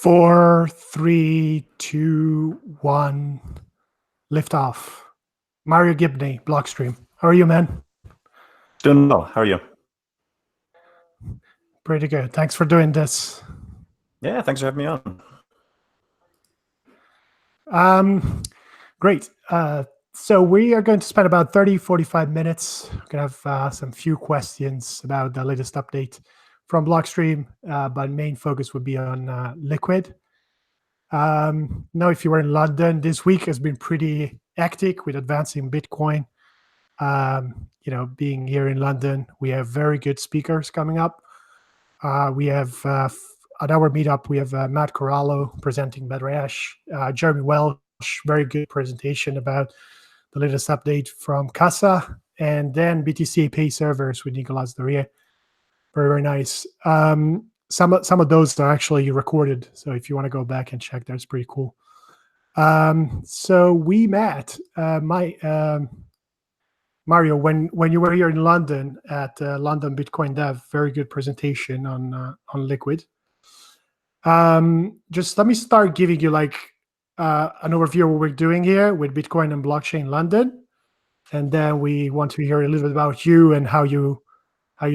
Four, three, two, one. Lift off. Mario Gibney, Blockstream. How are you, man? Doing well. How are you? Pretty good. Thanks for doing this. Yeah, thanks for having me on. Great. So we are going to spend about 30, 45 minutes. We're going to have some few questions about the latest update from Blockstream, but main focus would be on Liquid. Now, if you were in London, this week has been pretty hectic with advancing Bitcoin. Being here in London, we have very good speakers coming up. We have at our meetup, we have Matt Corallo presenting Bedrash, Jeremy Welsh, very good presentation about the latest update from Casa, and then BTC Pay servers with Nicolas Dorier. Very, very nice. Some of those are actually recorded, so if you want to go back and check, that's pretty cool. So we met, Mario, when you were here in London at London Bitcoin Dev, very good presentation on Liquid. Just let me start giving you an overview of what we're doing here with Bitcoin and blockchain London, and then we want to hear a little bit about you and how you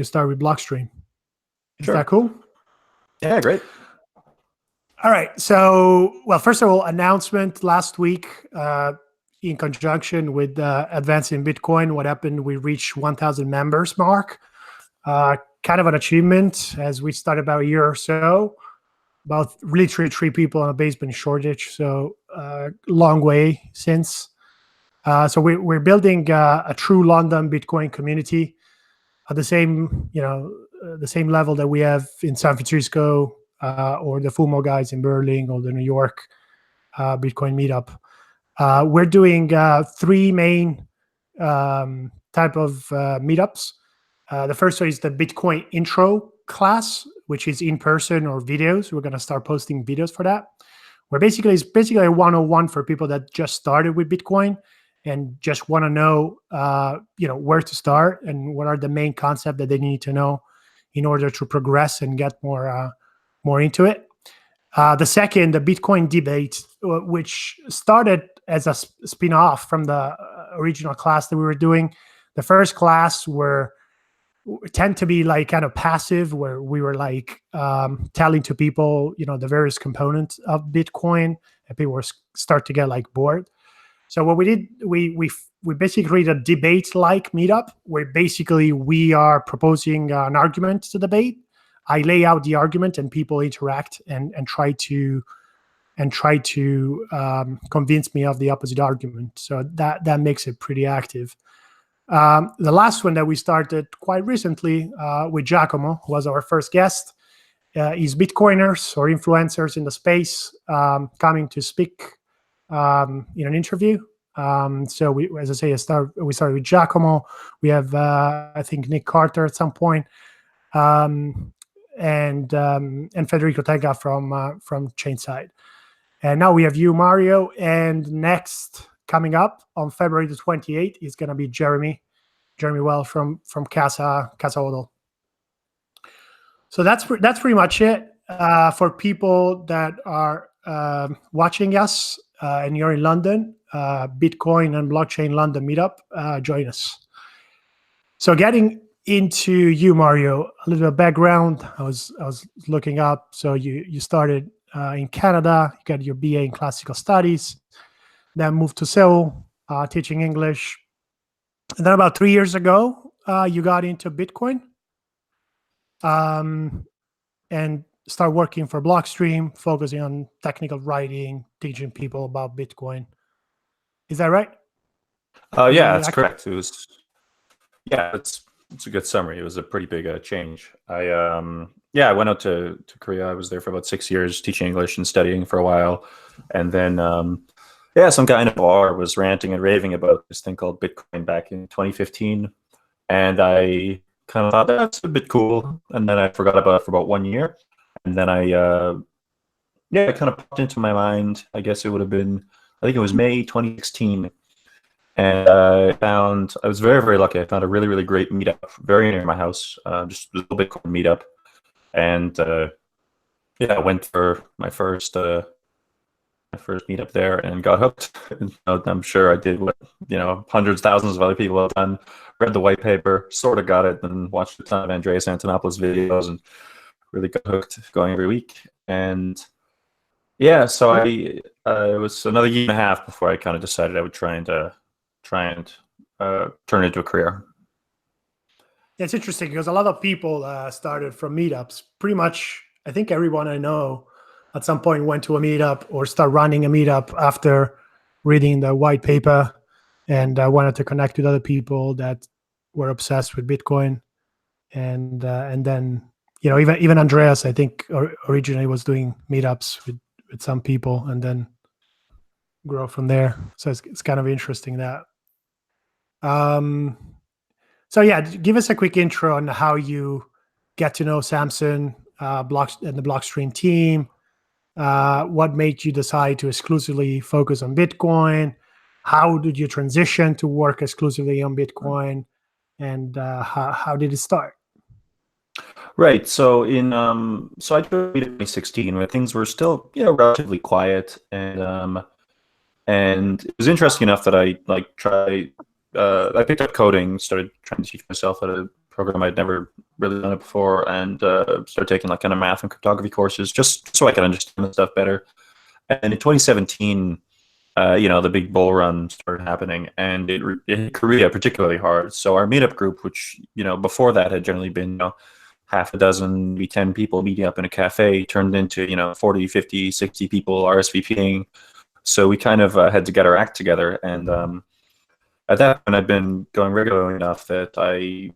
start with Blockstream. Is Sure. that cool? Yeah, great. All right. So, well, first of all, announcement last week in conjunction with advancing Bitcoin. What happened? We reached 1,000 members mark. Kind of an achievement as we started about a year or so. About literally three people on a basement shortage. So long way since. So we're building a true London Bitcoin community at the same level that we have in San Francisco or the FUMO guys in Berlin or the New York Bitcoin meetup. We're doing three main type of meetups. The first one is the Bitcoin intro class, which is in person or videos. We're going to start posting videos for that. It's basically a 101 for people that just started with Bitcoin and just want to know, where to start and what are the main concepts that they need to know in order to progress and get more into it. The second, the Bitcoin debate, which started as a spin-off from the original class that we were doing. The first class tend to be like kind of passive, where we were telling to people, the various components of Bitcoin, and people were start to get bored. So what we did, we basically created a debate-like meetup where basically we are proposing an argument to debate. I lay out the argument and people interact and try to convince me of the opposite argument. So that makes it pretty active. The last one that we started quite recently with Giacomo, who was our first guest, is Bitcoiners or influencers in the space coming to speak in an interview. So we started with Giacomo. We have I think Nick Carter at some point, and Federico Tenga from Chainside. And now we have you, Mario, and next coming up on February the 28th is going to be Jeremy Well from Casa Odal. So that's pretty much it for people that are watching us and you're in London. Bitcoin and Blockchain London meetup. Join us. So getting into you, Mario, a little bit of background. I was looking up. So you started in Canada. You got your BA in Classical Studies, then moved to Seoul, teaching English. And then about 3 years ago, you got into Bitcoin and start working for Blockstream, focusing on technical writing, teaching people about Bitcoin. Is that right? Yeah, that's correct. It's a good summary. It was a pretty big change. I went out to Korea. I was there for about 6 years teaching English and studying for a while. And then, some guy in a bar was ranting and raving about this thing called Bitcoin back in 2015. And I kind of thought, that's a bit cool. And then I forgot about it for about 1 year. And then it kind of popped into my mind. I guess it would have been, I think it was May 2016. And I was very, very lucky. I found a really, really great meetup very near my house, just a little Bitcoin meetup. And Yeah, I went for my first meetup there and got hooked. And, I'm sure I did what hundreds, thousands of other people have done. Read the white paper, sort of got it, and watched a ton of Andreas Antonopoulos videos, and really got hooked, going every week. And yeah, so it was another year and a half before I kind of decided I would try and turn it into a career. It's interesting because a lot of people started from meetups. Pretty much, I think everyone I know at some point went to a meetup or start running a meetup after reading the white paper and wanted to connect with other people that were obsessed with Bitcoin. And then even Andreas, I think originally was doing meetups with some people and then grow from there. So it's kind of interesting that. Um, So yeah, give us a quick intro on how you get to know Samson, and the Blockstream team. What made you decide to exclusively focus on Bitcoin? How did you transition to work exclusively on Bitcoin? And how did it start? Right. So I joined in 2016 when things were still relatively quiet, and it was interesting enough that I picked up coding, started trying to teach myself how to program. I'd never really done it before, and started taking like kind of math and cryptography courses just so I could understand the stuff better. And in 2017, the big bull run started happening, and it hit Korea particularly hard. So our meetup group, which before that had generally been half a dozen, maybe 10 people meeting up in a cafe, turned into 40, 50, 60 people RSVPing. So we kind of had to get our act together, and at that point, I'd been going regularly enough that I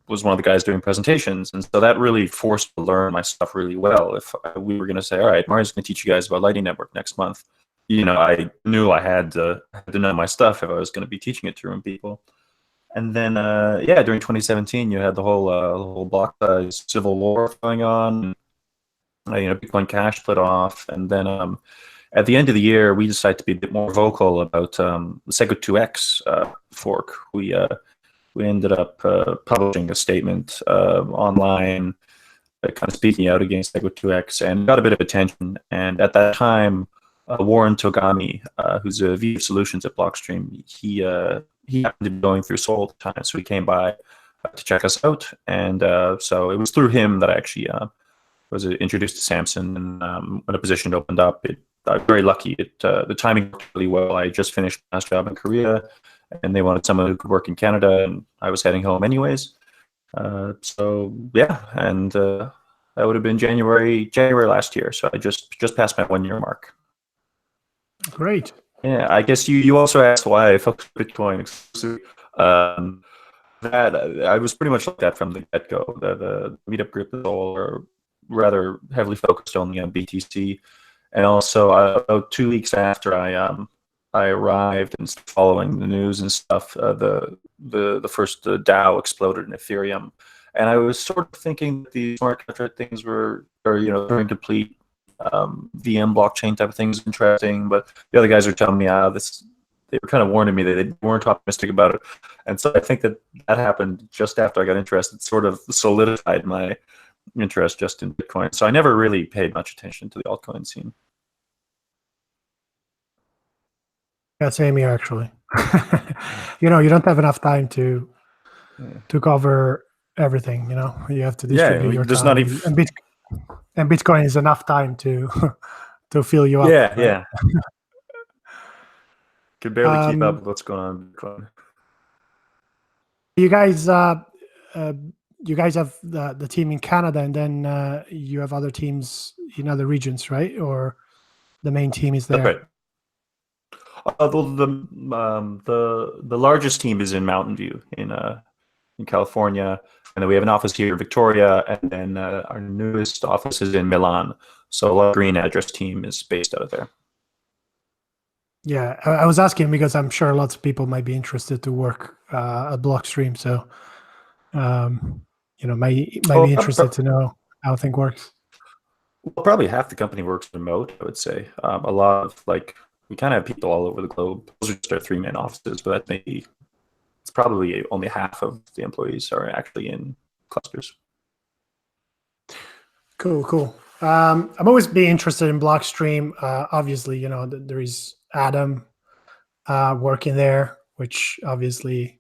was one of the guys doing presentations, and so that really forced me to learn my stuff really well. If we were going to say, "All right, Mario's going to teach you guys about Lightning Network next month," I knew I had to know my stuff if I was going to be teaching it to people. And then, yeah, during 2017, you had the whole block size civil war going on. Bitcoin Cash split off, and then at the end of the year, we decided to be a bit more vocal about the Sego 2x fork. We ended up publishing a statement online, kind of speaking out against Sego 2x, and got a bit of attention. And at that time, Warren Togami, who's a VP of Solutions at Blockstream, he happened to be going through Seoul at the time, so he came by to check us out. And so it was through him that I actually was introduced to Samson, and when a position opened up, I'm very lucky. The timing worked really well. I just finished my last job in Korea, and they wanted someone who could work in Canada, and I was heading home anyways. So yeah, and that would have been January last year. So I just passed my 1 year mark. Great. Yeah, I guess you also asked why I focused on Bitcoin exclusively. Um, that I was pretty much like that from the get-go. The meetup group is all rather heavily focused only on BTC, and also about 2 weeks after I arrived and following the news and stuff, the first DAO exploded in Ethereum, and I was sort of thinking that the smart contract things were very complete. VM blockchain type of things interesting, but the other guys are telling me, they were kind of warning me that they weren't optimistic about it, and so I think that happened just after I got interested. Sort of solidified my interest just in Bitcoin. So I never really paid much attention to the altcoin scene. Yeah, same here actually. You don't have enough time to cover everything. You have to distribute your there's time, not even. and Bitcoin is enough time to to fill you up. Yeah, right? yeah. Could barely keep up Um, with what's going on in Bitcoin. you guys, you guys have the team in Canada, and then you have other teams in other regions, right? Or the main team is That's there. right. The largest team is in Mountain View in California, and then we have an office here in Victoria, and then our newest office is in Milan. So a lot of green address team is based out of there. Yeah, I was asking because I'm sure lots of people might be interested to work at Blockstream. So, might Well, be interested to know how things works. probably half the company works remote, I would say. A lot of we kind of have people all over the globe. Those are just our three main offices, but that maybe it's probably only half of the employees are actually in clusters. Cool. I'm always be interested in Blockstream. Obviously, there is Adam working there, which obviously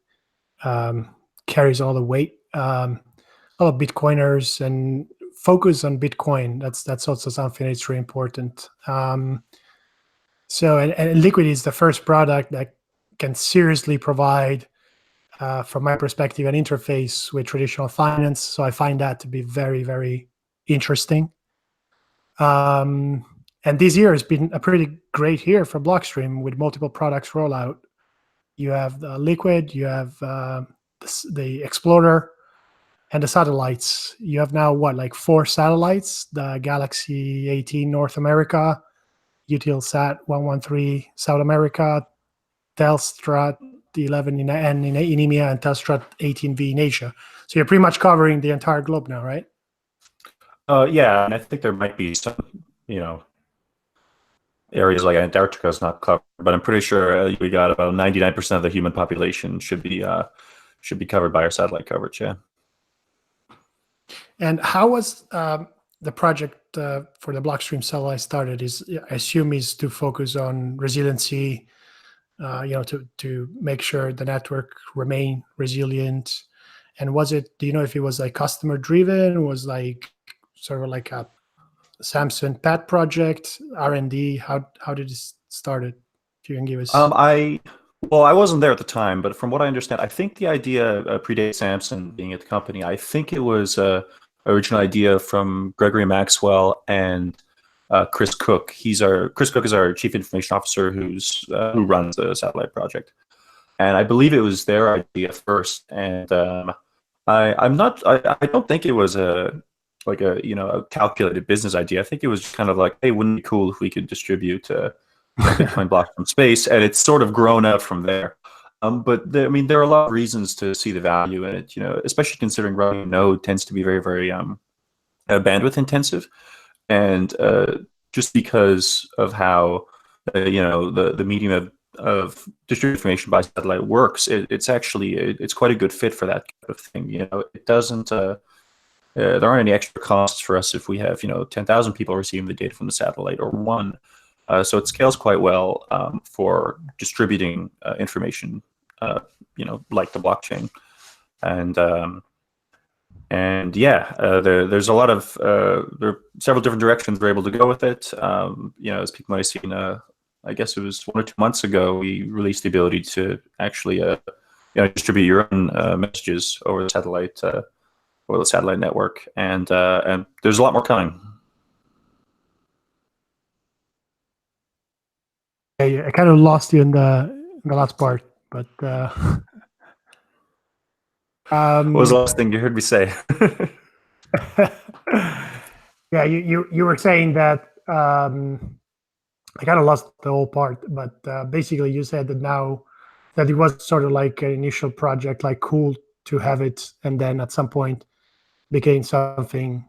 carries all the weight. All of Bitcoiners and focus on Bitcoin. That's also something that's really important. And Liquid is the first product that can seriously provide, from my perspective, an interface with traditional finance. So I find that to be very, very interesting. And this year has been a pretty great year for Blockstream with multiple products rollout. You have the Liquid, you have the Explorer, and the satellites. You have now like 4 satellites: the Galaxy 18 North America, Eutelsat 113 South America, Telstra 11 in EMEA, and Telstra 18V in Asia. So you're pretty much covering the entire globe now, right? Yeah, and I think there might be some, areas like Antarctica is not covered, but I'm pretty sure we got about 99% of the human population should be covered by our satellite coverage. Yeah. And how was the project for the Blockstream satellite started? I assume is to focus on resiliency, to make sure the network remain resilient. And do you know if it was like customer driven, was like sort of like a Samsung pet project, R&D? How did it started? If you can give us. I wasn't there at the time, but from what I understand, I think the idea predates Samsung being at the company. I think it was original idea from Gregory Maxwell and Chris Cook. Chris Cook is our chief information officer who runs the satellite project, and I believe it was their idea first. And I don't think it was a calculated business idea. I think it was kind of like, hey, wouldn't it be cool if we could distribute Bitcoin blocks from space, and it's sort of grown out from there. But there are a lot of reasons to see the value in it, especially considering running a node tends to be very, very bandwidth intensive. And just because of how, the medium of distributed information by satellite works, it's quite a good fit for that kind of thing. It doesn't, there aren't any extra costs for us if we have, 10,000 people receiving the data from the satellite or one. So it scales quite well for distributing information, like the blockchain, there's a lot of there are several different directions we're able to go with it. As people might have seen, I guess it was 1 or 2 months ago, we released the ability to actually distribute your own messages over the satellite network, and there's a lot more coming. I kind of lost you in the last part, but what was the last thing you heard me say? Yeah, you were saying that I kind of lost the whole part, but basically you said that now that it was sort of like an initial project, like cool to have it, and then at some point became something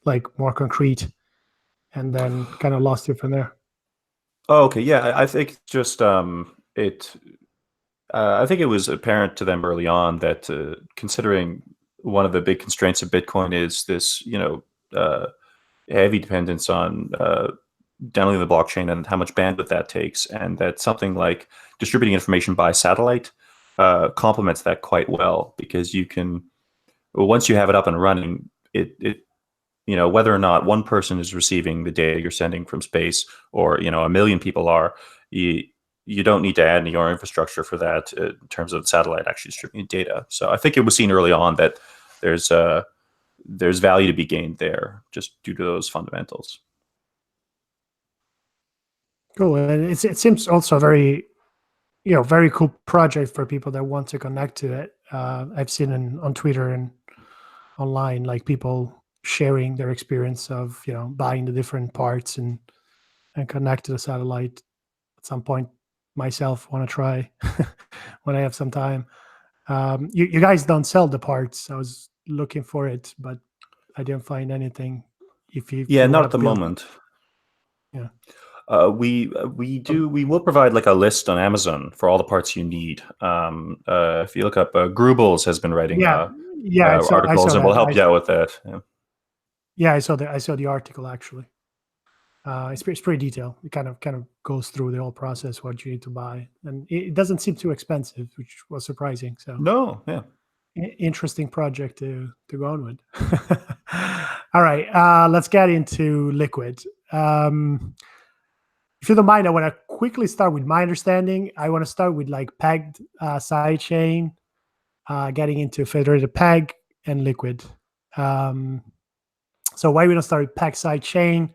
like more concrete, and then kind of lost you from there. Oh, okay. Yeah, I think just I think it was apparent to them early on that considering one of the big constraints of Bitcoin is this, heavy dependence on downloading the blockchain and how much bandwidth that takes, and that something like distributing information by satellite complements that quite well, because once you have it up and running, whether or not one person is receiving the data you're sending from space, or 1 million people are, you don't need to add any more infrastructure for that in terms of the satellite actually distributing data. So I think it was seen early on that there's value to be gained there just due to those fundamentals. Cool, and it seems also a very cool project for people that want to connect to it. I've seen on Twitter and online, like people sharing their experience of buying the different parts and connect to the satellite. At some point, myself want to try when I have some time. You guys don't sell the parts. I was looking for it, but I didn't find anything. If you not at the moment. Yeah. We will provide like a list on Amazon for all the parts you need. If you look up, Grubels has been writing articles, and we'll help you out with that. Yeah. Yeah, I saw the article actually. It's pretty detailed. It kind of goes through the whole process, what you need to buy, and it doesn't seem too expensive, which was surprising. So No, yeah. Interesting project to go on with. All right, let's get into Liquid. If you don't mind, I want to quickly start with my understanding. I want to start with like pegged sidechain, getting into federated peg and Liquid. So why we don't start with peg sidechain?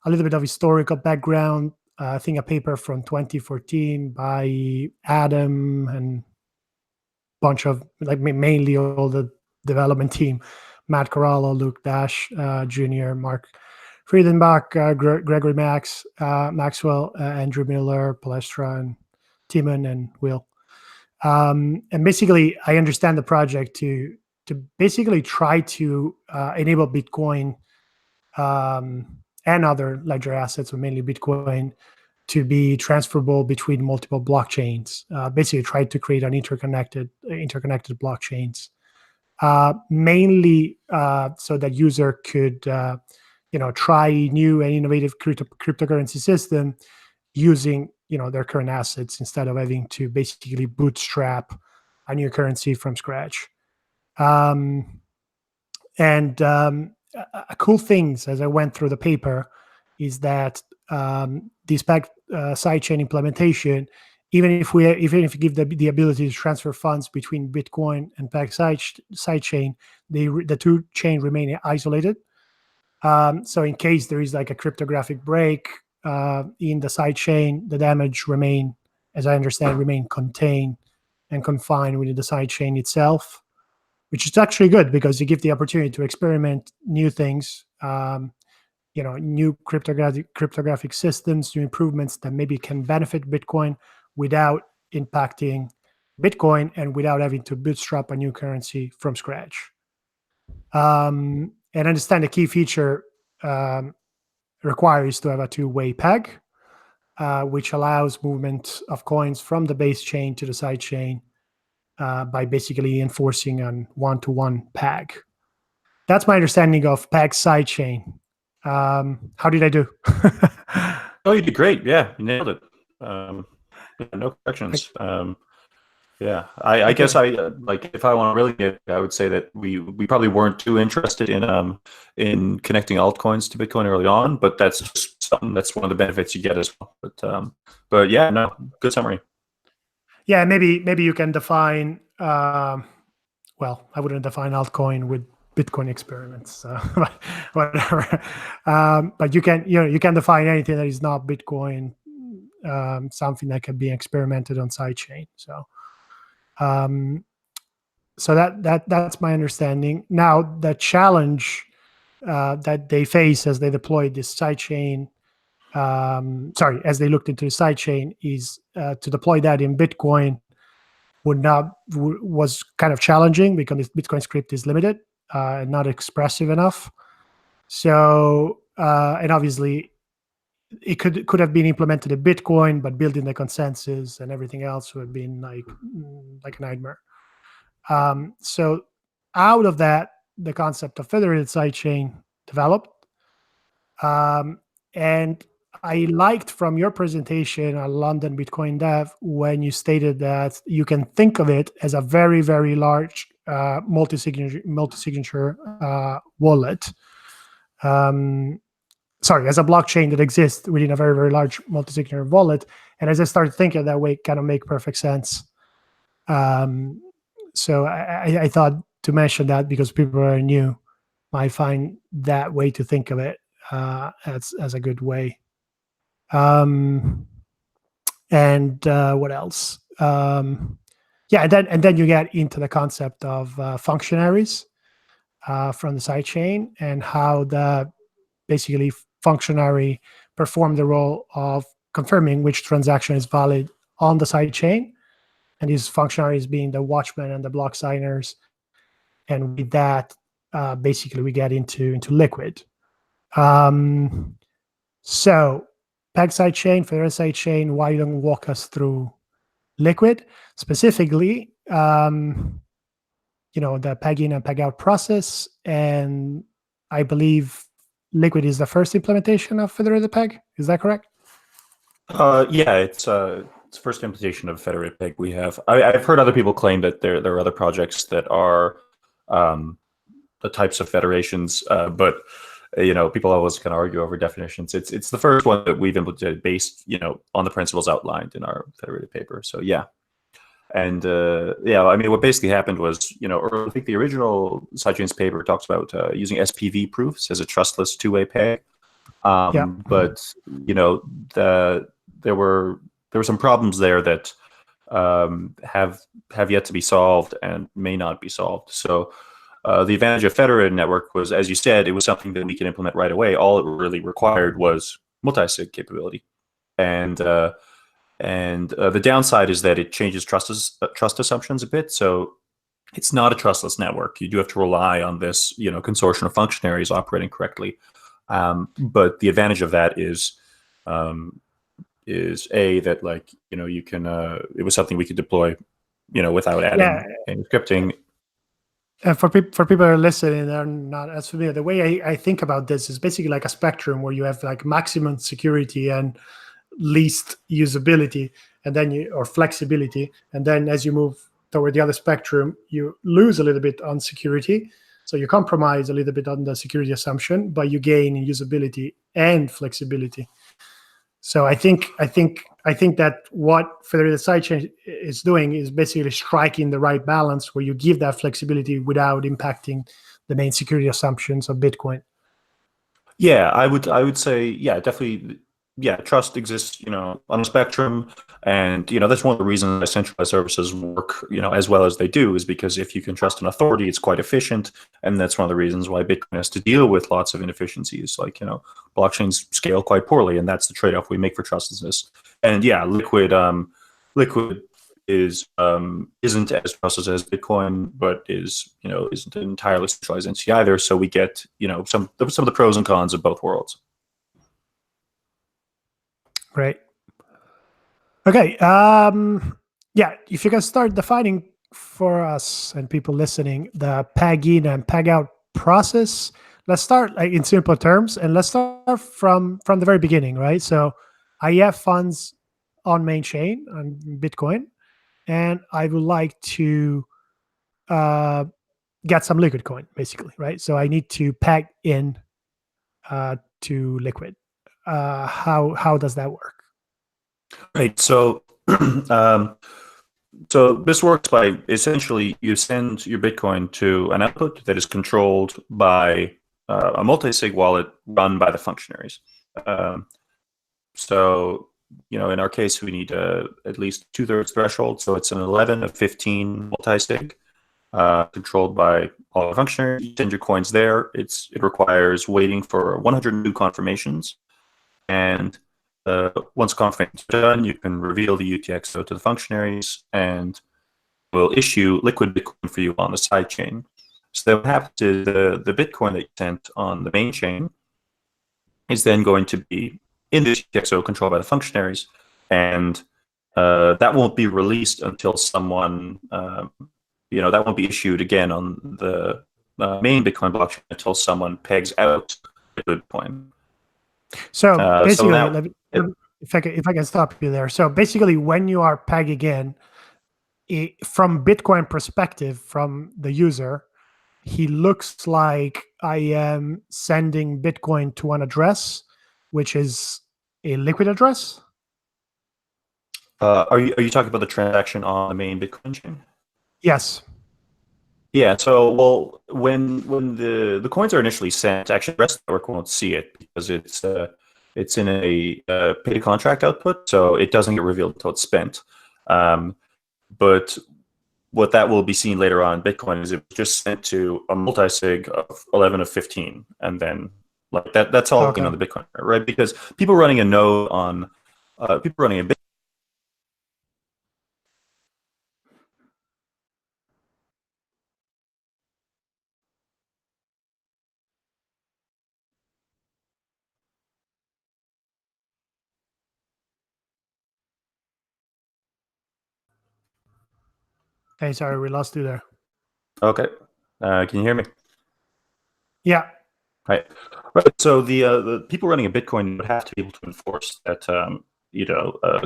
A little bit of historical background. I think a paper from 2014 by Adam and bunch of like mainly all the development team, Matt Corallo, Luke Dash Jr., Mark Friedenbach, Gregory Maxwell, Andrew Miller, Palestra, and Timon and Will. And basically, I understand the project to basically try to enable Bitcoin and other ledger assets, but mainly Bitcoin, to be transferable between multiple blockchains. Basically, try to create an interconnected blockchains, mainly so that user could try new and innovative cryptocurrency system using their current assets instead of having to basically bootstrap a new currency from scratch. And a cool things as I went through the paper is that this sidechain implementation, even if you give the ability to transfer funds between Bitcoin and PEG sidechain, the two chain remain isolated. So in case there is like a cryptographic break in the sidechain, the damage as I understand, remain contained and confined within the sidechain itself, which is actually good because you give the opportunity to experiment new things, new cryptographic systems, new improvements that maybe can benefit Bitcoin without impacting Bitcoin and without having to bootstrap a new currency from scratch. And understand the key feature requires to have a two-way peg, which allows movement of coins from the base chain to the side chain by basically enforcing an one-to-one peg. That's my understanding of peg sidechain. How did I do? Oh, you did great. Yeah, you nailed it. No corrections. Yeah, I guess like if I want to really get, I would say that we probably weren't too interested in connecting altcoins to Bitcoin early on, but that's just something that's one of the benefits you get as well. But yeah, no, good summary. Yeah, maybe you can define. Well, I wouldn't define altcoin with Bitcoin experiments, whatever. But you can define anything that is not Bitcoin, something that can be experimented on sidechain. So that's my understanding. Now the challenge that they face as they deploy this sidechain, as they looked into the sidechain, is to deploy that in Bitcoin was kind of challenging because Bitcoin script is limited and not expressive enough. So and obviously it could have been implemented in Bitcoin, but building the consensus and everything else would have been like a nightmare. So out of that, the concept of federated sidechain developed. And I liked from your presentation at London Bitcoin Dev when you stated that you can think of it as a very, very large multi-signature wallet. As a blockchain that exists within a very, very large multi-signature wallet. And as I started thinking that way, it kind of make perfect sense. So I thought to mention that because people are new might find that way to think of it as a good way. And what else? And then you get into the concept of functionaries from the sidechain and how the basically functionary perform the role of confirming which transaction is valid on the sidechain. And these functionaries being the watchmen and the block signers. And with that, basically we get into Liquid. So peg sidechain, federated sidechain, why don't you walk us through Liquid? Specifically, the peg in and peg out process and I believe Liquid is the first implementation of federated peg. Is that correct? Yeah, it's the first implementation of federated peg we have. I've heard other people claim that there are other projects that are the types of federations, but people always kind of argue over definitions. It's the first one that we've implemented based on the principles outlined in our federated paper. So yeah. And I mean, what basically happened was, I think the original sidechains paper talks about using SPV proofs as a trustless two-way peg. Yeah. But there were some problems there that have yet to be solved and may not be solved. So the advantage of federated network was, as you said, it was something that we could implement right away. All it really required was multi-sig capability, and the downside is that it changes trust assumptions a bit. So it's not a trustless network. You do have to rely on this consortium of functionaries operating correctly. But the advantage of that is that you can it was something we could deploy without adding any scripting. And for people who are listening, they're not as familiar. The way I think about this is basically like a spectrum where you have like maximum security and least usability, and then or flexibility, and then as you move toward the other spectrum, you lose a little bit on security. So you compromise a little bit on the security assumption, but you gain in usability and flexibility. So I think that what federated sidechain is doing is basically striking the right balance where you give that flexibility without impacting the main security assumptions of Bitcoin. Yeah, I would say, yeah, definitely. Yeah, trust exists, on a spectrum, and that's one of the reasons centralized services work, as well as they do, is because if you can trust an authority, it's quite efficient, and that's one of the reasons why Bitcoin has to deal with lots of inefficiencies. Like, blockchains scale quite poorly, and that's the trade-off we make for trustlessness. And yeah, Liquid is isn't as trustless as Bitcoin, but isn't an entirely centralized entity either. So we get some of the pros and cons of both worlds. Great. Okay. Yeah, if you can start defining for us and people listening the peg in and peg out process. Let's start in simple terms, and let's start from the very beginning, right? So I have funds on main chain on Bitcoin, and I would like to get some liquid coin, basically, right? So I need to peg in to liquid. How does that work? Right. So, so this works by essentially you send your Bitcoin to an output that is controlled by a multi-sig wallet run by the functionaries. So, in our case, we need at least 2/3 threshold. So it's an 11 of 15 multi-sig controlled by all the functionaries. You send your coins there. It requires waiting for 100 new confirmations. And once confirmations are done, you can reveal the UTXO to the functionaries, and will issue liquid Bitcoin for you on the side chain. So what happens is the Bitcoin that you sent on the main chain is then going to be in the UTXO controlled by the functionaries, and that won't be released until someone, that won't be issued again on the main Bitcoin blockchain until someone pegs out Bitcoin. So basically, so if I can stop you there. So basically, when you are pegging in, from Bitcoin perspective, from the user, he looks like I am sending Bitcoin to an address, which is a liquid address. Are you talking about the transaction on the main Bitcoin chain? Yes. Yeah. So, well, when the coins are initially sent, actually, the rest of the network won't see it because it's in a pay to contract output, so it doesn't get revealed until it's spent. But what that will be seen later on in Bitcoin is it was just sent to a multi-sig of 11 of 15, and then like that's all Okay. on the Bitcoin, right? Because people running a node on people running a Bitcoin. Hey, sorry, we lost you there. Okay, can you hear me? Yeah. Right. Right. So the people running a Bitcoin would have to be able to enforce that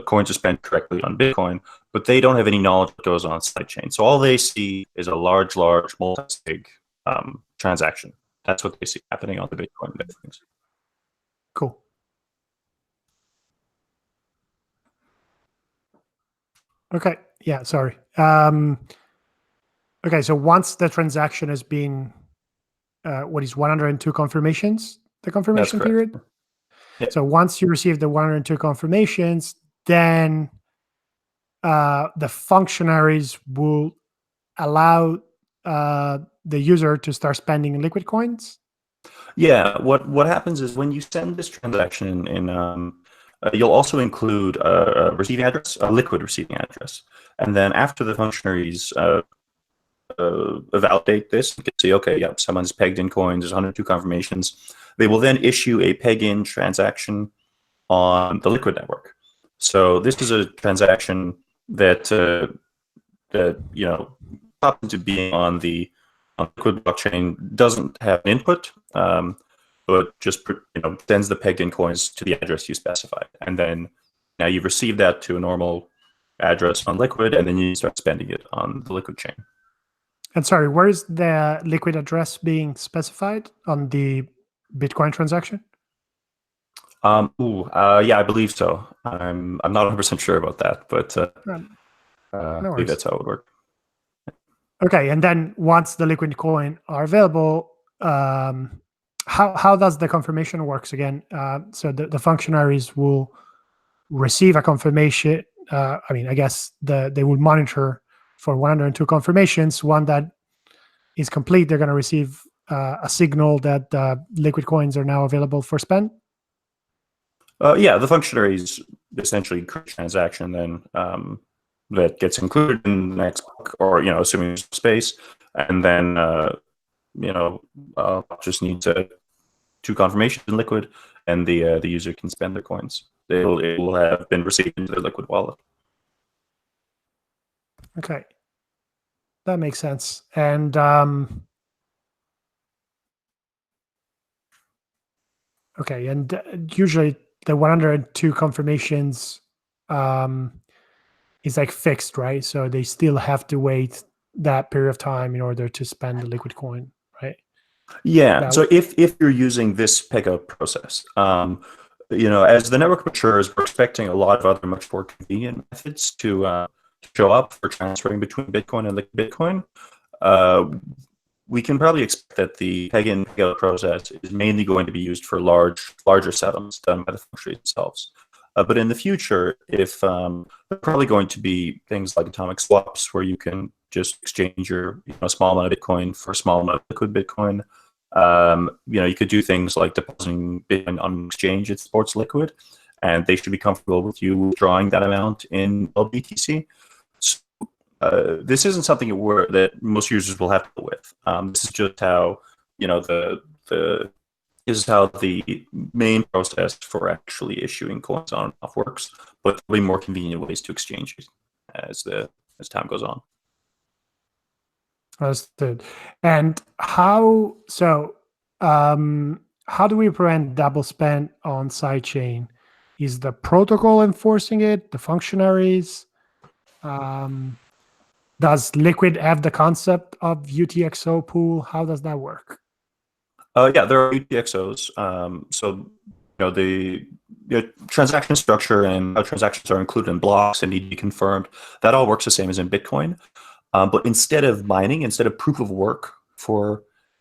coins are spent correctly on Bitcoin, but they don't have any knowledge of what goes on sidechain. So all they see is a large multi-sig transaction. That's what they see happening on the Bitcoin things. Cool. Okay. Yeah. Sorry. Okay. So once the transaction has been, what is 102 confirmations? The confirmation That's correct. period. Yeah. So once you receive the 102 confirmations, then the functionaries will allow the user to start spending liquid coins. Yeah. What happens is when you send this transaction you'll also include a receiving address, a liquid receiving address, and then after the functionaries validate this, you can see, okay, yep, someone's pegged in coins. There's 102 confirmations. They will then issue a peg-in transaction on the Liquid network. So this is a transaction that pops into being on the Liquid blockchain, doesn't have an input, but just sends the pegged-in coins to the address you specified, and then now you've received that to a normal address on Liquid, and then you start spending it on the Liquid chain. And sorry, where is the Liquid address being specified on the Bitcoin transaction? Yeah, I believe so. I'm not 100% sure about that, but I believe that's how it would work. Okay, and then once the Liquid coin are available, how does the confirmation works again? So the functionaries will receive a confirmation. I guess they will monitor for 102 confirmations. One that is complete, they're going to receive a signal that Liquid coins are now available for spend. Yeah, the functionaries essentially create a transaction then that gets included in the next block, or assuming there's space, and then just needs two confirmations in Liquid, and the user can spend their coins. It will have been received into their Liquid wallet. Okay, that makes sense. And okay, and usually the 102 confirmations is like fixed, right? So they still have to wait that period of time in order to spend the Liquid coin, right? Yeah. So if you're using this pickup process, as the network matures, we're expecting a lot of other much more convenient methods to show up for transferring between Bitcoin and Liquid Bitcoin. We can probably expect that the peg-in peg-out process is mainly going to be used for larger settlements done by the functionaries themselves. But in the future, if there are probably going to be things like atomic swaps, where you can just exchange your small amount of Bitcoin for a small amount of Liquid Bitcoin. You could do things like depositing Bitcoin on an exchange that supports Liquid, and they should be comfortable with you withdrawing that amount in LBTC. So, this isn't something that most users will have to deal with. This is just how this is how the main process for actually issuing coins on and off works. But there'll be more convenient ways to exchange it as time goes on. Understood. And how do we prevent double spend on sidechain? Is the protocol enforcing it? The functionaries? Does Liquid have the concept of UTXO pool? How does that work? Yeah, there are UTXOs. So the transaction structure and how transactions are included in blocks and need to be confirmed, that all works the same as in Bitcoin. But instead of mining, instead of proof of work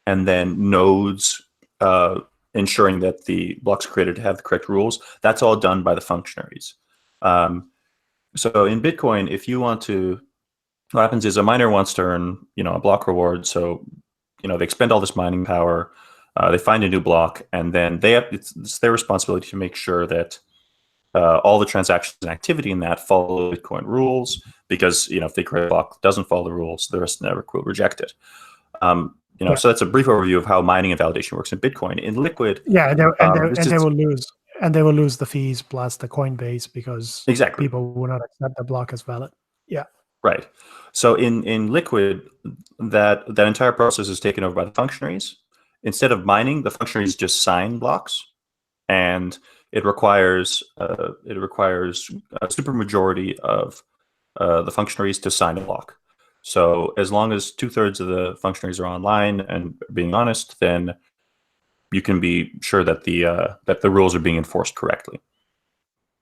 and then nodes ensuring that the blocks created have the correct rules, that's all done by the functionaries. So in Bitcoin, if you want to, what happens is a miner wants to earn a block reward. So they expend all this mining power, they find a new block, and then it's their responsibility to make sure that all the transactions and activity in that follow Bitcoin rules, because if they create a block that doesn't follow the rules, the rest of the network will reject it. So that's a brief overview of how mining and validation works in Bitcoin. In Liquid, yeah, they will lose, and they will lose the fees plus the Coinbase, because people will not accept the block as valid. Yeah, right. So in Liquid, that entire process is taken over by the functionaries, instead of mining, the functionaries just sign blocks, and it requires a supermajority of the functionaries to sign a block. So as long as 2/3 of the functionaries are online and being honest, then you can be sure that the rules are being enforced correctly.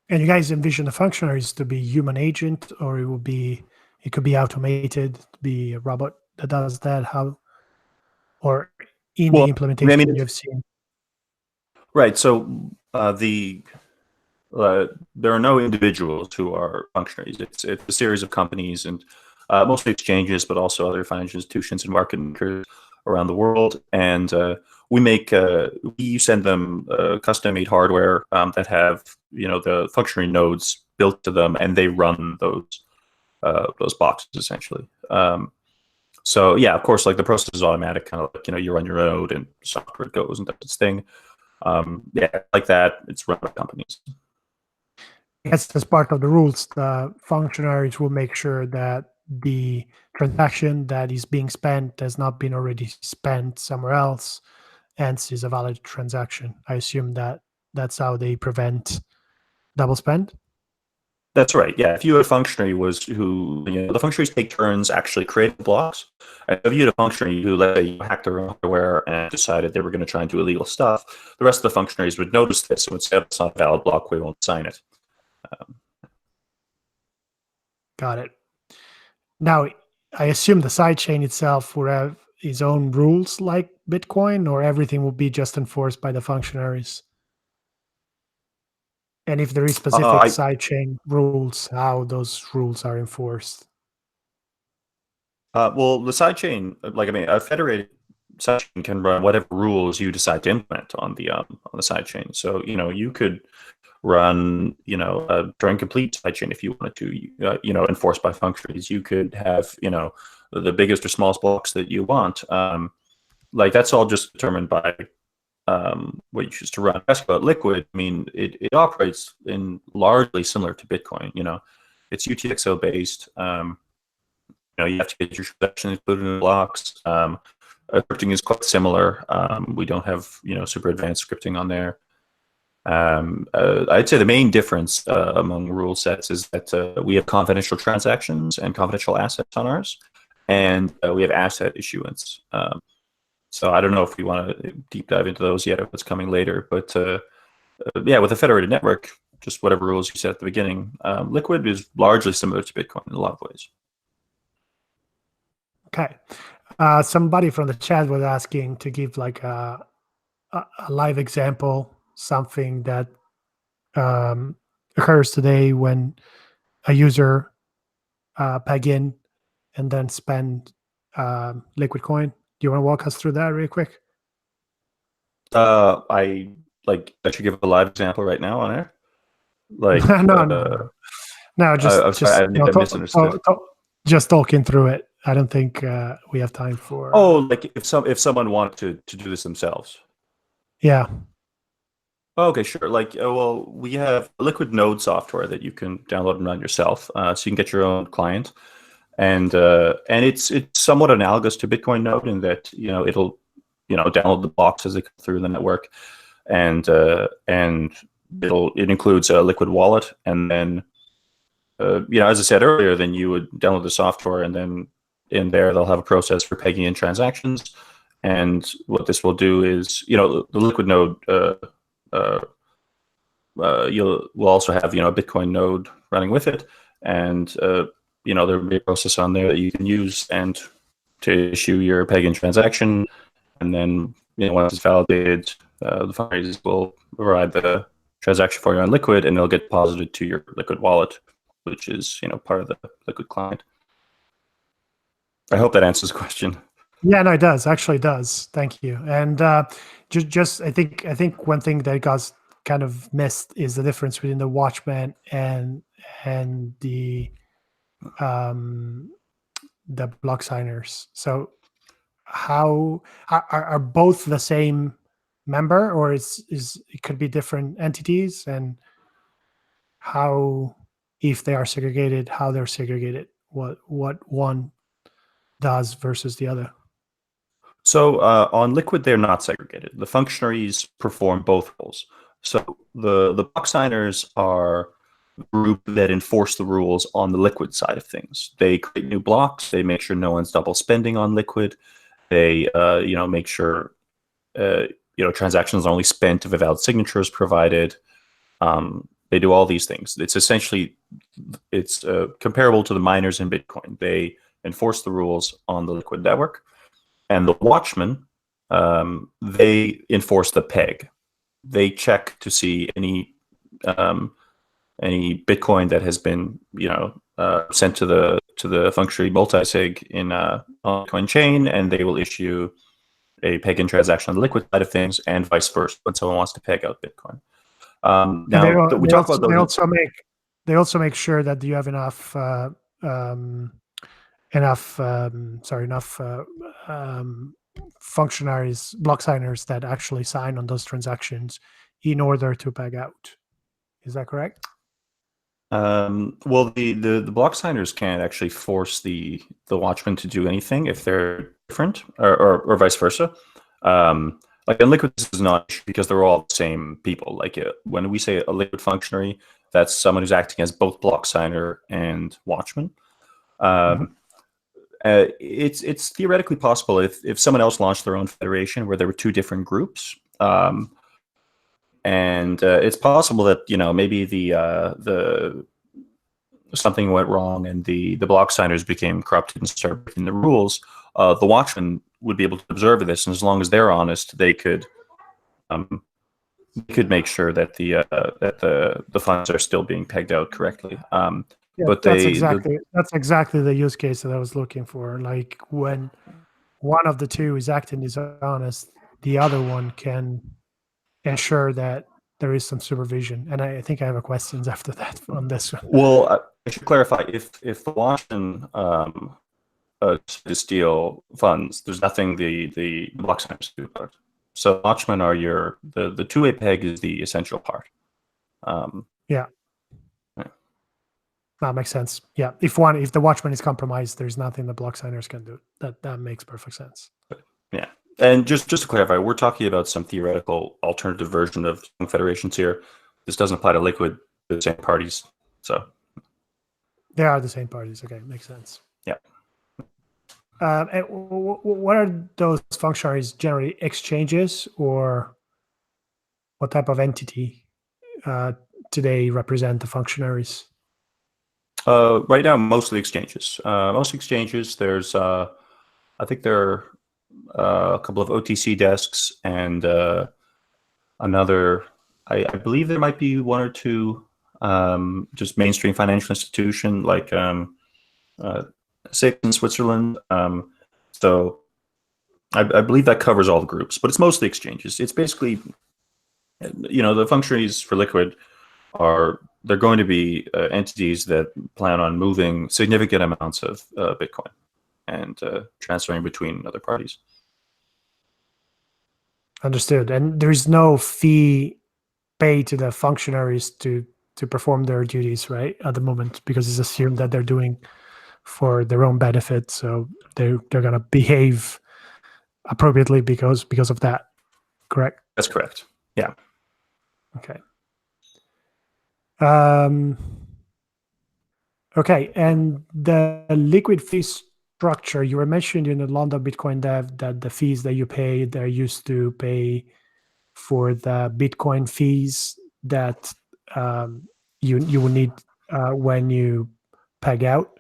And you guys envision the functionaries to be human agent, or it could be automated, be a robot that does that? How, or in Well, the I implementation mean, you've seen? right. So there are no individuals who are functionaries. It's a series of companies and mostly exchanges, but also other financial institutions and market makers around the world. And we send them custom-made hardware that have the functionary nodes built to them, and they run those boxes essentially. So yeah, of course, like the process is automatic, kind of like you run your node and software goes and does its thing. Yeah, like that. It's run by companies. I guess as part of the rules, the functionaries will make sure that the transaction that is being spent has not been already spent somewhere else, hence is a valid transaction. I assume that that's how they prevent double spend. That's right. Yeah, if you had a functionary the functionaries take turns actually creating blocks. And if you had a functionary who, let's say, hacked their own hardware and decided they were going to try and do illegal stuff, the rest of the functionaries would notice this and would say, "It's not a valid block. We won't sign it." Got it. Now, I assume the sidechain itself will have its own rules like Bitcoin, or everything will be just enforced by the functionaries. And if there is specific I sidechain rules, how those rules are enforced. Well, the sidechain, a federated sidechain can run whatever rules you decide to implement on the sidechain. So you could run a Turing complete sidechain if you wanted to, enforced by functionaries. You could have the biggest or smallest blocks that you want. Like that's all just determined by what you choose to run. As about Liquid, I mean, it operates in largely similar to Bitcoin. It's UTXO based. You have to get your transactions included in the blocks. Scripting is quite similar. We don't have super advanced scripting on there. I'd say the main difference among rule sets is that we have confidential transactions and confidential assets on ours, and we have asset issuance. So I don't know if we want to deep dive into those yet, if it's coming later. But yeah, with a federated network, just whatever rules you set at the beginning, Liquid is largely similar to Bitcoin in a lot of ways. Okay. Somebody from the chat was asking to give like a live example, something that occurs today when a user peg in and then spend liquid coin. Do you want to walk us through that real quick? I should give a live example right now on air. Like, No, I'm sorry, I maybe I misunderstood. just talking through it. I don't think we have time for. Oh, like if someone wanted to do this themselves. Yeah. Okay, sure. Like, well, we have Liquid Node software that you can download and run yourself, so you can get your own client, and it's somewhat analogous to Bitcoin Node in that it'll download the blocks as they come through the network, and it includes a Liquid wallet, and then as I said earlier, then you would download the software, and then in there they'll have a process for pegging in transactions, and what this will do is the Liquid Node. We'll also have a Bitcoin node running with it, and there'll be a process on there that you can use and to issue your peg-in transaction, and then once it's validated, the fundraisers will provide the transaction for you on Liquid, and it'll get deposited to your Liquid wallet, which is part of the Liquid client. I hope that answers the question. Yeah, no, it does. Actually, it does. Thank you. And just I think one thing that got kind of missed is the difference between the Watchman and the block signers. So how are both the same member, or is it could be different entities, and how, if they are segregated, how they're segregated, what one does versus the other? So on Liquid, they're not segregated. The functionaries perform both roles. So the block signers are a group that enforce the rules on the Liquid side of things. They create new blocks. They make sure no one's double spending on Liquid. They make sure transactions are only spent if a valid signature is provided. They do all these things. It's essentially comparable to the miners in Bitcoin. They enforce the rules on the Liquid network. And the watchmen, they enforce the peg. They check to see any Bitcoin that has been sent to the functionary multisig in on Bitcoin chain, and they will issue a peg-in transaction on the Liquid side of things, and vice versa when someone wants to peg out Bitcoin. Now we talk about those. They also make sure that you have enough functionaries, block signers that actually sign on those transactions in order to peg out. Is that correct? Well, the block signers can't actually force the watchmen to do anything if they're different, or vice versa. Like in Liquid, this is not because they're all the same people. Like when we say a Liquid functionary, that's someone who's acting as both block signer and watchman. It's theoretically possible if someone else launched their own federation where there were two different groups, and it's possible that maybe the something went wrong and the block signers became corrupted and started breaking the rules. The watchmen would be able to observe this, and as long as they're honest, they could make sure that the funds are still being pegged out correctly. But that's exactly the use case that I was looking for. Like when one of the two is acting dishonest, the other one can ensure that there is some supervision. And I think I have a questions after that on this one. Well, I should clarify, if the watchman to steal funds, there's nothing the block signers do about it. So watchmen are the two-way peg is the essential part. Yeah. That makes sense. Yeah. If the watchman is compromised, there's nothing the block signers can do. That makes perfect sense. Yeah. And just to clarify, we're talking about some theoretical alternative version of federations here. This doesn't apply to Liquid, the same parties. So they are the same parties. Okay, makes sense. Yeah. And what are those functionaries generally? Exchanges, or what type of entity today represent the functionaries? Right now, mostly exchanges. Most exchanges. There's, I think there are a couple of OTC desks and another. I believe there might be one or two just mainstream financial institution like SIX in Switzerland. So I believe that covers all the groups, but it's mostly exchanges. It's basically, the functionaries for Liquid they're going to be entities that plan on moving significant amounts of Bitcoin and transferring between other parties. Understood. And there's no fee paid to the functionaries to perform their duties, right, at the moment, because it's assumed that they're doing for their own benefit, so they're going to behave appropriately because of that. Correct? That's correct. Yeah. Okay. Okay, and the Liquid fee structure, you were mentioned in the London Bitcoin Dev that the fees that you pay, they're used to pay for the Bitcoin fees that you will need when you peg out.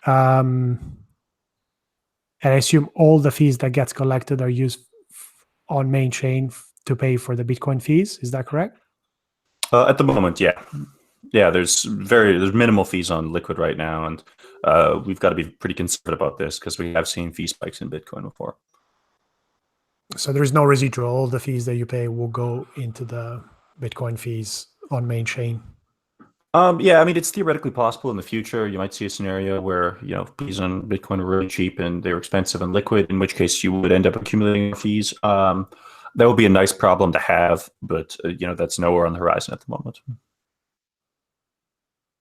And I assume all the fees that gets collected are used on main chain to pay for the Bitcoin fees. Is that correct? At the moment, yeah. Yeah, there's minimal fees on Liquid right now, and we've got to be pretty conservative about this because we have seen fee spikes in Bitcoin before. So there's no residual. All the fees that you pay will go into the Bitcoin fees on main chain. Yeah, I mean, it's theoretically possible in the future. You might see a scenario where fees on Bitcoin are really cheap and they were expensive in Liquid, in which case you would end up accumulating fees. That would be a nice problem to have, but that's nowhere on the horizon at the moment.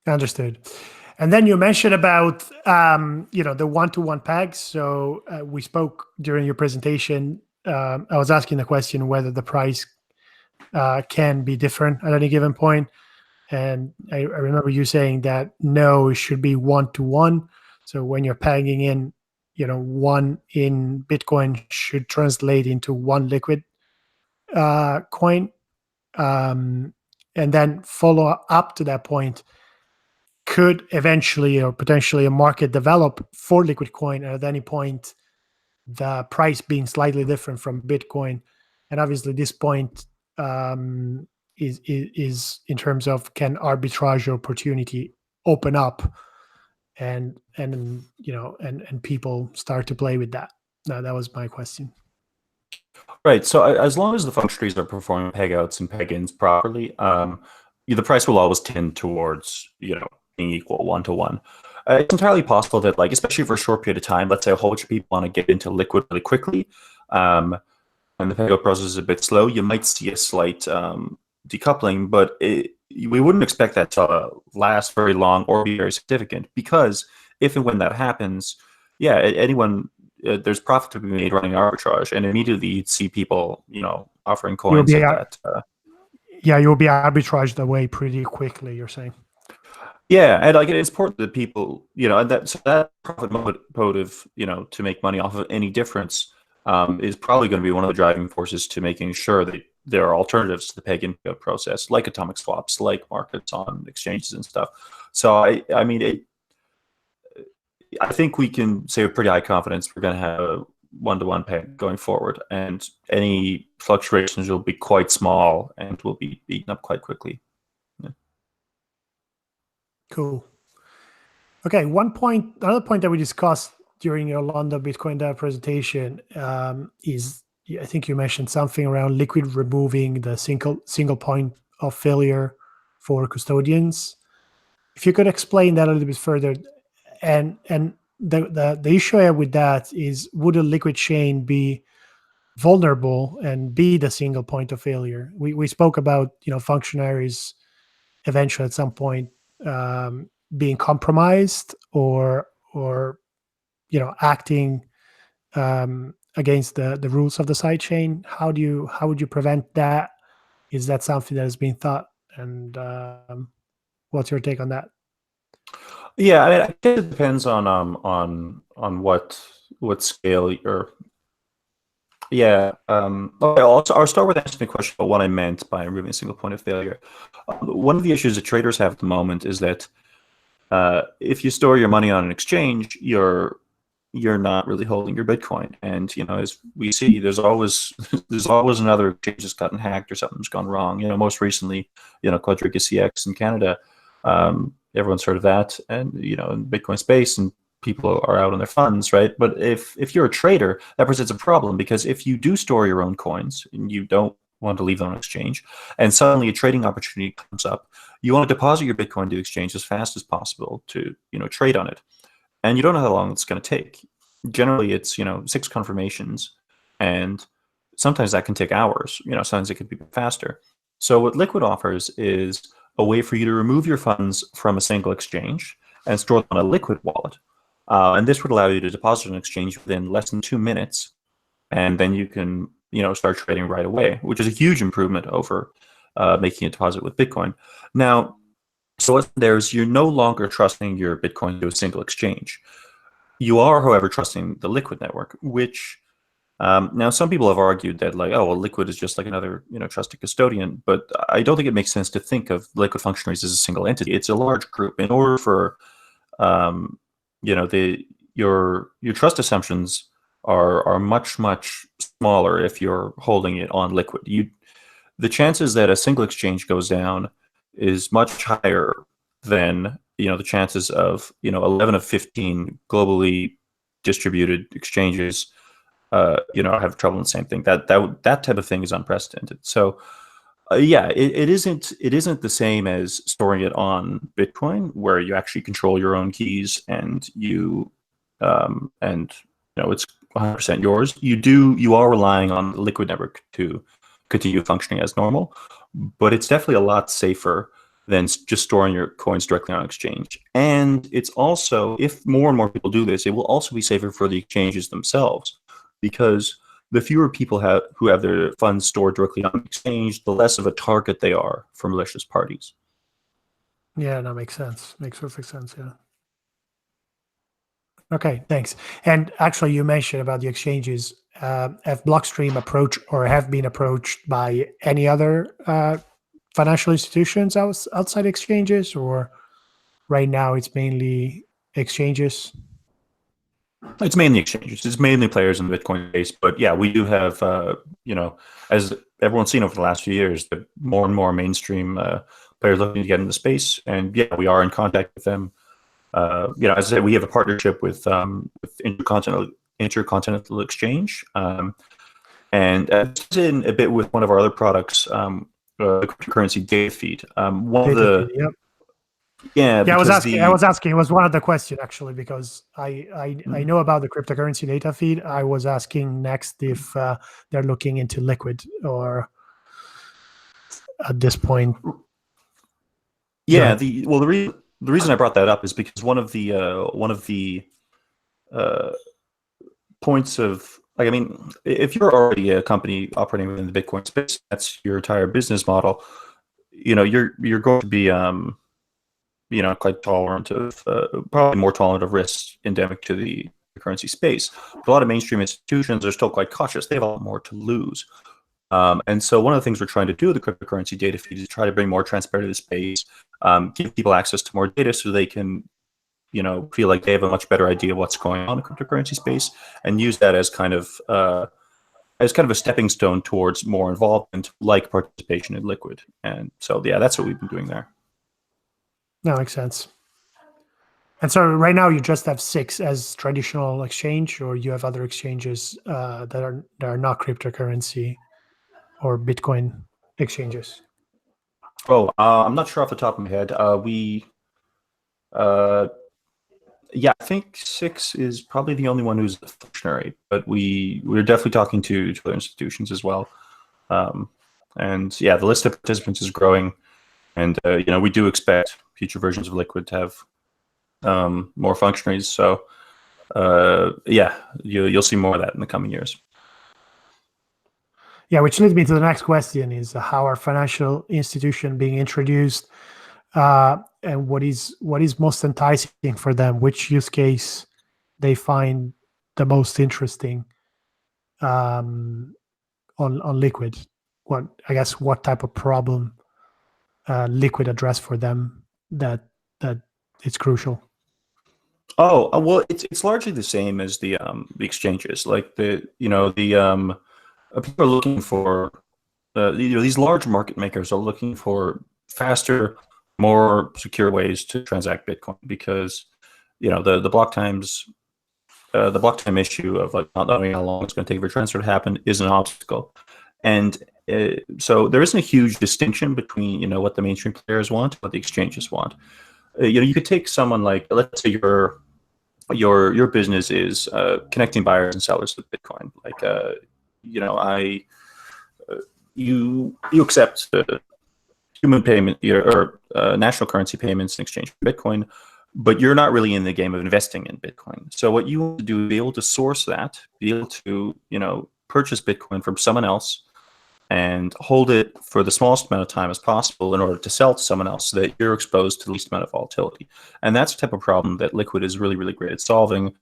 Understood. And then you mentioned about the one-to-one pegs. So we spoke during your presentation. I was asking the question whether the price can be different at any given point. And I remember you saying that no, it should be one-to-one. So when you're pegging in, one in Bitcoin should translate into one liquid coin. And then follow up to that point, could eventually or potentially a market develop for liquid coin at any point, the price being slightly different from Bitcoin? And obviously this point is in terms of, can arbitrage opportunity open up and people start to play with that? No, that was my question. Right. So as long as the function trees are performing peg outs and peg ins properly, the price will always tend towards being equal one-to-one. It's entirely possible that, like, especially for a short period of time, let's say a whole bunch of people want to get into liquid really quickly, and the peg out process is a bit slow, you might see a slight decoupling, but we wouldn't expect that to last very long or be very significant, because if and when that happens, yeah, anyone there's profit to be made running arbitrage, and immediately you'd see people, offering coins at that. Yeah, you'll be arbitraged away pretty quickly, you're saying. Yeah, and like it's important that people, and that profit motive, to make money off of any difference, is probably going to be one of the driving forces to making sure that there are alternatives to the peg-in process, like atomic swaps, like markets on exchanges and stuff. So I mean, I think we can say with pretty high confidence we're going to have a one-to-one peg going forward, and any fluctuations will be quite small and will be beaten up quite quickly. Yeah. Cool. Okay, another point that we discussed during your London Bitcoin Day presentation is, I think you mentioned something around Liquid removing the single point of failure for custodians. If you could explain that a little bit further, and the issue I have with that is, would a Liquid chain be vulnerable and be the single point of failure? We spoke about functionaries eventually at some point being compromised or acting against the rules of the sidechain. How would you prevent that? Is that something that has been thought? And what's your take on that? Yeah, I mean, I guess it depends on what scale you're. Yeah. Okay, I'll start with answering the question about what I meant by removing a single point of failure. One of the issues that traders have at the moment is that if you store your money on an exchange, you're not really holding your Bitcoin, and as we see, there's always another exchange that's gotten hacked or something's gone wrong. Most recently, Quadriga CX in Canada. Everyone's heard of that, and in Bitcoin space, and people are out on their funds, right? But if you're a trader, that presents a problem, because if you do store your own coins and you don't want to leave them on exchange, and suddenly a trading opportunity comes up, you want to deposit your Bitcoin to exchange as fast as possible to trade on it, and you don't know how long it's going to take. Generally, it's 6 confirmations, and sometimes that can take hours. Sometimes it could be faster. So what Liquid offers is a way for you to remove your funds from a single exchange and store them on a Liquid wallet. And this would allow you to deposit an exchange within less than 2 minutes, and then you can start trading right away, which is a huge improvement over making a deposit with Bitcoin. Now, so what there's, you're no longer trusting your Bitcoin to a single exchange. You are, however, trusting the Liquid network, which now some people have argued that, like, oh, well, Liquid is just like another trusted custodian, but I don't think it makes sense to think of Liquid functionaries as a single entity. It's a large group. In order for your trust assumptions are much smaller if you're holding it on Liquid. The chances that a single exchange goes down is much higher than the chances of 11 of 15 globally distributed exchanges have trouble in the same thing. That type of thing is unprecedented. So yeah, it isn't the same as storing it on Bitcoin, where you actually control your own keys and it's 100% yours. You are relying on the Liquid network to continue functioning as normal, but it's definitely a lot safer than just storing your coins directly on exchange. And it's also, if more and more people do this, it will also be safer for the exchanges themselves, because the fewer people who have their funds stored directly on exchange, the less of a target they are for malicious parties. Yeah, that makes sense. Makes perfect sense. Yeah. Okay, thanks. And actually, you mentioned about the exchanges. Have Blockstream approached or have been approached by any other financial institutions outside exchanges, or right now it's mainly exchanges? It's mainly exchanges. It's mainly players in the Bitcoin space. But yeah, we do have, as everyone's seen over the last few years, that more and more mainstream players looking to get into the space. And yeah, we are in contact with them. As I said, we have a partnership with Intercontinental Exchange, and it's in a bit with one of our other products, the cryptocurrency data feed. One of the Yep. Yeah, Yeah, I was because asking. It was one of the questions actually, because I know about the cryptocurrency data feed. I was asking next if they're looking into Liquid, or at this point. Yeah, the reason I brought that up is because one of the uh, points of, like, I mean, if you're already a company operating within the Bitcoin space, that's your entire business model. You're going to be quite tolerant of, probably more tolerant of risks endemic to the currency space. But a lot of mainstream institutions are still quite cautious. They have a lot more to lose. And so one of the things we're trying to do with the cryptocurrency data feed is try to bring more transparency to the space, give people access to more data so they can, feel like they have a much better idea of what's going on in the cryptocurrency space, and use that as kind of a stepping stone towards more involvement, like participation in Liquid. And so, yeah, that's what we've been doing there. That makes sense. And so right now you just have 6 as traditional exchange, or you have other exchanges that are not cryptocurrency or Bitcoin exchanges? Oh, I'm not sure off the top of my head. Yeah, I think 6 is probably the only one who's functionary, but we're definitely talking to other institutions as well. And yeah, the list of participants is growing, and we do expect future versions of Liquid to have more functionaries. So yeah, you'll see more of that in the coming years. Yeah, which leads me to the next question: is how are financial institution being introduced, and what is most enticing for them? Which use case they find the most interesting on Liquid? What type of problem Liquid address for them that it's crucial? Oh, well, it's largely the same as the exchanges. Like people are looking for these large market makers are looking for faster, more secure ways to transact Bitcoin, because the block times, the block time issue of like not knowing how long it's going to take for a transfer to happen is an obstacle. And so there isn't a huge distinction between what the mainstream players want, what the exchanges want. You could take someone like, let's say your business is connecting buyers and sellers with Bitcoin. Like you accept human payment or national currency payments in exchange for Bitcoin, but you're not really in the game of investing in Bitcoin. So what you want to do is be able to source that, be able to purchase Bitcoin from someone else and hold it for the smallest amount of time as possible in order to sell to someone else, so that you're exposed to the least amount of volatility. And that's the type of problem that Liquid is really, really great at solving.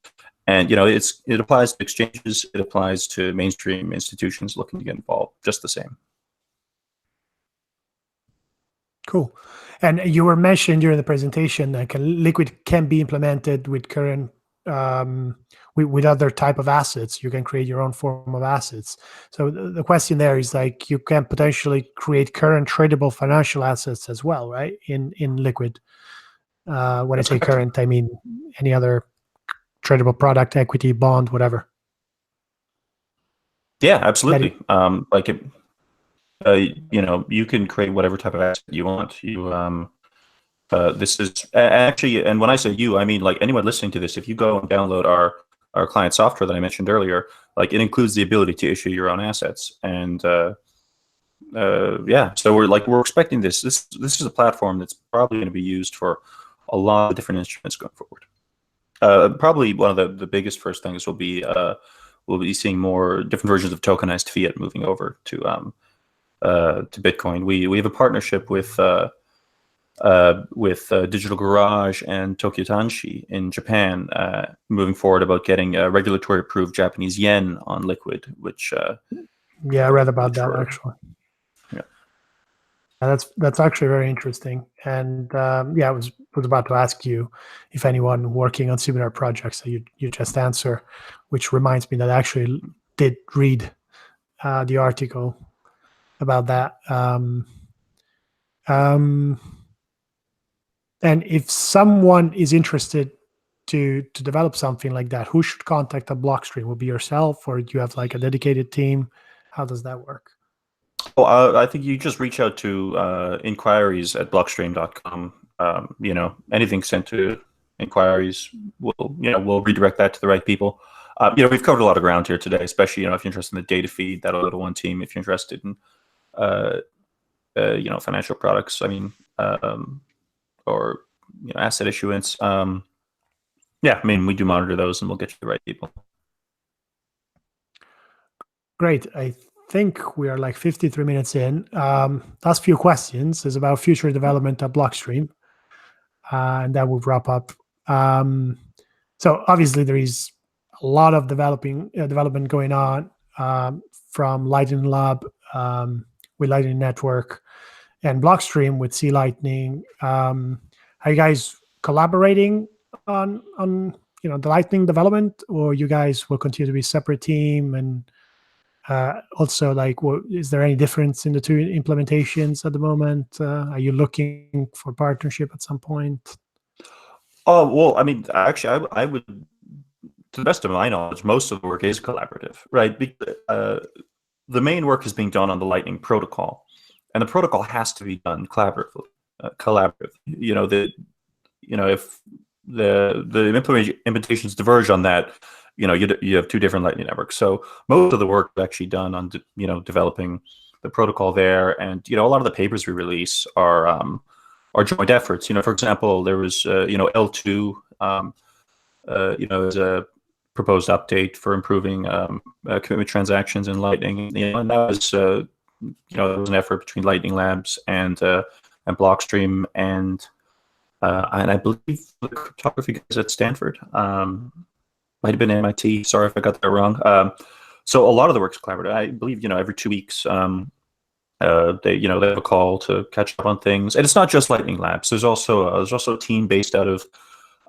And it applies to exchanges, it applies to mainstream institutions looking to get involved, just the same. Cool. And you were mentioning during the presentation that Liquid can be implemented with current with other type of assets. You can create your own form of assets. So the question there is, like, you can potentially create current tradable financial assets as well, right? In Liquid. When I say current, I mean any other tradable product, equity, bond, whatever. Yeah, absolutely. You can create whatever type of asset you want. This is actually, and when I say you, I mean like anyone listening to this. If you go and download our client software that I mentioned earlier, like, it includes the ability to issue your own assets, and yeah, so we're expecting this. This is a platform that's probably going to be used for a lot of different instruments going forward. Probably one of the biggest first things will be we'll be seeing more different versions of tokenized fiat moving over to Bitcoin. We have a partnership with Digital Garage and Tokyo Tanshi in Japan, moving forward about getting regulatory approved Japanese yen on Liquid, which yeah, I read about that actually. Yeah, that's actually very interesting. And yeah, I was about to ask you if anyone working on similar projects. So you just answer, which reminds me that I actually did read the article about that. And if someone is interested to develop something like that, who should contact a Blockstream? Will be yourself, or do you have like a dedicated team? How does that work? well, I think you just reach out to inquiries at blockstream.com. You know, anything sent to inquiries, we'll redirect that to the right people. You know, we've covered a lot of ground here today, especially, you know, if you're interested in the data feed, that'll go to one team. If you're interested in, you know, financial products, I mean, or, you know, asset issuance. Yeah, I mean, we do monitor those and we'll get you the right people. Great. I think we are like 53 minutes in. Last few questions is about future development of Blockstream, and that will wrap up. So obviously there is a lot of development going on, from Lightning Lab with Lightning Network and Blockstream with Sea Lightning. Are you guys collaborating on you know the Lightning development, or you guys will continue to be a separate team? And also, like, is there any difference in the two implementations at the moment? Are you looking for partnership at some point? Oh, well, I mean, actually, I would, to the best of my knowledge, most of the work is collaborative, right? The main work is being done on the Lightning protocol, and the protocol has to be done collaboratively. You know, if the implementations diverge on that, you know, you have two different Lightning networks. So most of the work is actually done on you know, developing the protocol there, and you know, a lot of the papers we release are joint efforts. You know, for example, there was you know, L2 you know, as a proposed update for improving commitment transactions in Lightning. You know, and that was you know, it was an effort between Lightning Labs and Blockstream and I believe the cryptography guys at Stanford. Might have been MIT. Sorry if I got that wrong. So a lot of the work's collaborative. I believe, you know, every 2 weeks they, you know, they have a call to catch up on things, and it's not just Lightning Labs. There's also a team based out of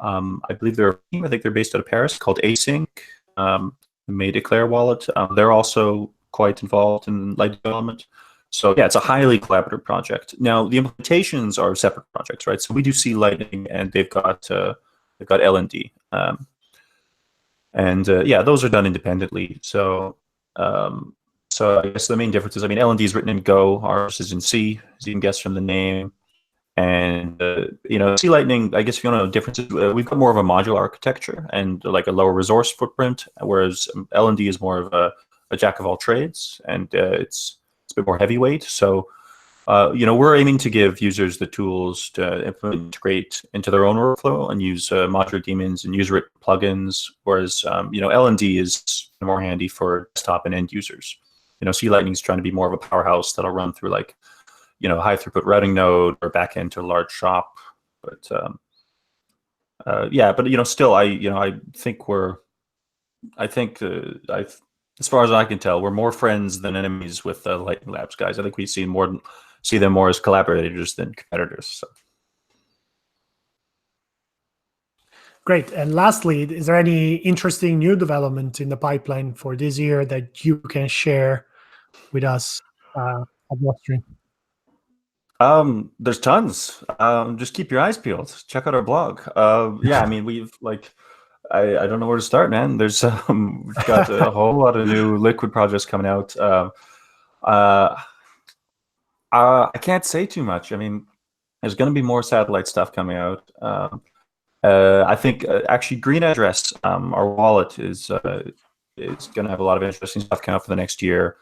I believe I think they're based out of Paris, called Async, the May Declare wallet. They're also quite involved in Lightning development. So yeah, it's a highly collaborative project. Now the implementations are separate projects, right? So we do see Lightning, and they've got LND, and yeah, those are done independently. So so I guess the main difference is, I mean, LND is written in Go, ours is in C, as you can guess from the name. And you know, Sea Lightning, I guess if you want to know differences, we've got more of a modular architecture and like a lower resource footprint, whereas LND is more of a jack of all trades, and it's a bit more heavyweight. So you know, we're aiming to give users the tools to integrate into their own workflow and use modular daemons and user plugins, whereas you know, LND is more handy for desktop and end users. You know, Sea Lightning is trying to be more of a powerhouse that'll run through, like, you know, high throughput routing node or back end to a large shop. But yeah, but you know, still, I think as far as I can tell, we're more friends than enemies with the Lightning Labs guys. I think we see them more as collaborators than competitors. So. Great. And lastly, is there any interesting new development in the pipeline for this year that you can share with us at Blockstream? There's tons. Just keep your eyes peeled. Check out our blog. Yeah, I mean, we've like, I don't know where to start, man. There's we've got a whole lot of new Liquid projects coming out. I can't say too much. I mean, there's going to be more satellite stuff coming out. I think actually Green Address, our wallet, is going to have a lot of interesting stuff coming out for the next year.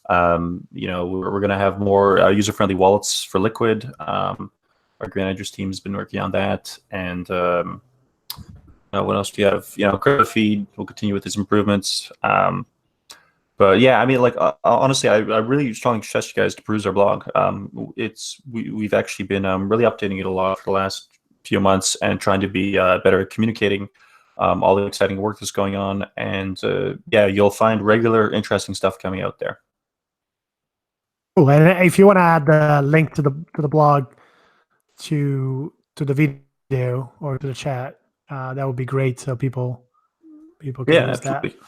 We're going to have more user-friendly wallets for Liquid. Our Green Edgers team has been working on that, and what else do you have? Crypto feed will continue with its improvements. But yeah, I mean, like honestly, I really strongly suggest you guys to peruse our blog. We've actually been really updating it a lot for the last few months and trying to be better at communicating all the exciting work that's going on. And yeah, you'll find regular interesting stuff coming out there. Cool. And if you want to add the link to the blog to the video or to the chat, that would be great. So people can use absolutely. that.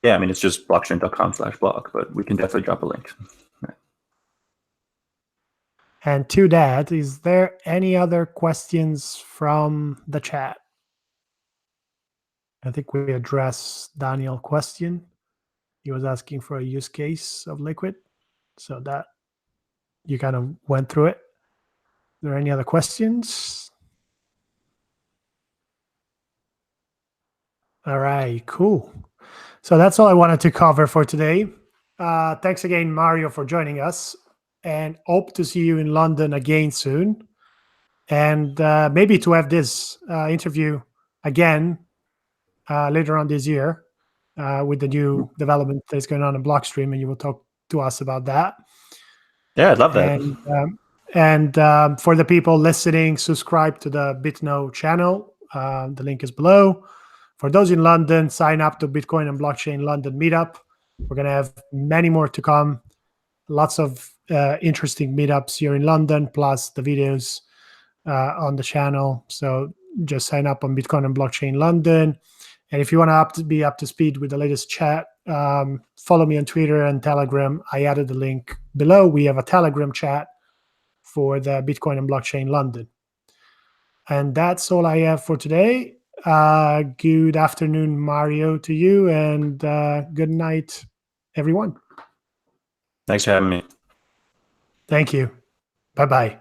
Yeah, I mean, it's just blockstream.com/blog, but we can definitely drop a link. And to that, is there any other questions from the chat? I think we addressed Daniel's question. He was asking for a use case of Liquid, so that you kind of went through it. Are there any other questions? All right, cool. So that's all I wanted to cover for today. Thanks again, Mario, for joining us, and hope to see you in London again soon. And maybe to have this interview again later on this year with the new development that's going on in Blockstream, and you will talk to us about that. Yeah, I'd love that. And for the people listening, subscribe to the BitKnow channel. The link is below. For those in London, sign up to Bitcoin and Blockchain London meetup. We're going to have many more to come. Lots of interesting meetups here in London, plus the videos on the channel. So just sign up on Bitcoin and Blockchain London. And if you want to be up to speed with the latest chat, follow me on Twitter and Telegram. I added the link below. We have a Telegram chat for the Bitcoin and Blockchain London. And that's all I have for today. Good afternoon, Mario, to you, and good night, everyone. Thanks for having me. Thank you. Bye-bye.